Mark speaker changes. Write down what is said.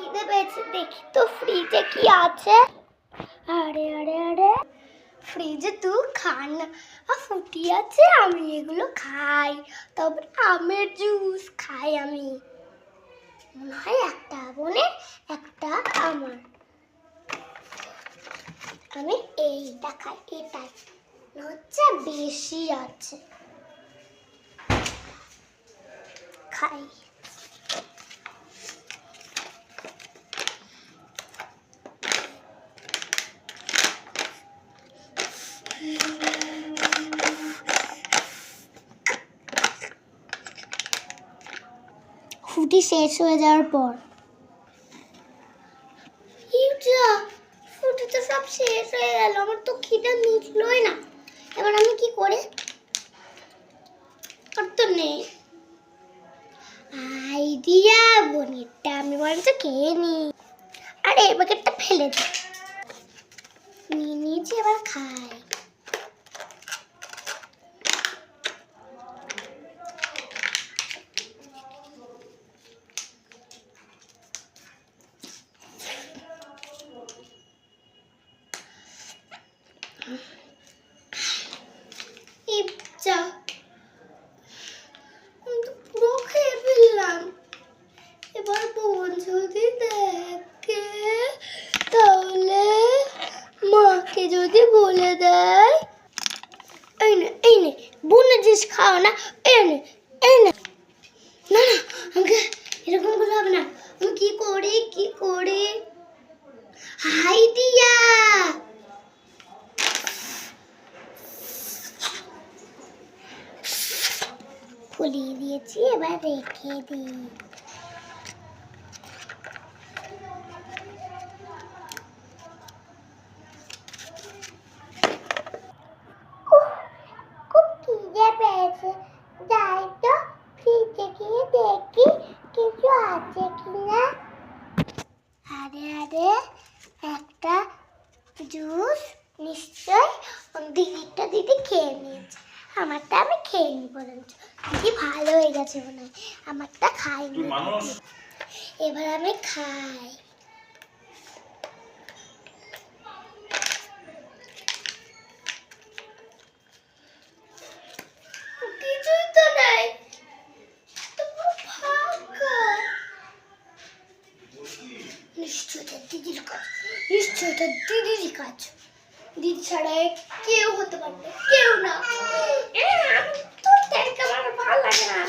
Speaker 1: খিদে পেয়েছে, দেখি তো ফ্রিজে কি আছে। আরে আরে আরে, ফ্রিজে তো খানা ফুটি আছে, আমি এগুলো খাই। তবে আমের জুস খাই আমি। মনে হয় একটা বোনের একটা আমার। আমি এইটা খাই, এটাই হচ্ছে বেশি আছে, খাই। ফুটি শেষ হয়ে যাওয়ার পর ফুটি তো সব শেষ হয়ে গেল, আমার তো খিদে মিটলই না। এবার আমি কি করে? আর তো নেই আইডিয়া, বনিরটা আমি বরঞ্চ খেয়ে নিই। আরে এই প্যাকেটটা ফেলে দিই, নিয়ে নিয়েছি, এবার খাই। পুরো খেয়ে ফেললাম। এবার বোন যদি দেখে তাহলে মাকে যদি বলে দেয়, এই নে বোনের জিনিস খাও না, এই নে না না, আমাকে এরকম করলে হবে না। আমি কি করি? আইডিয়া, ফুলিয়ে দিয়েছি, এবার রেখে দিই। খুব খিদে পেয়েছে, যাই তো ফ্রিজে গিয়ে দেখি কিছু আছে কিনা। আরে আরে, একটা জুস নিশ্চয় দিদি খেয়ে নিয়েছে, আমারটা আমি খেয়ে নি। বরঞ্চ দিদি ভালো হয়ে গেছে মনে হয়, আমারটা খাইনি। এবার আমি খাই। কিছুই তো নাই, নিশ্চয়ই দিদির কাজ। দিদি ছাড়া কেউ হতে পারবে, কেউ না। তোর আমার ভালো লাগে না।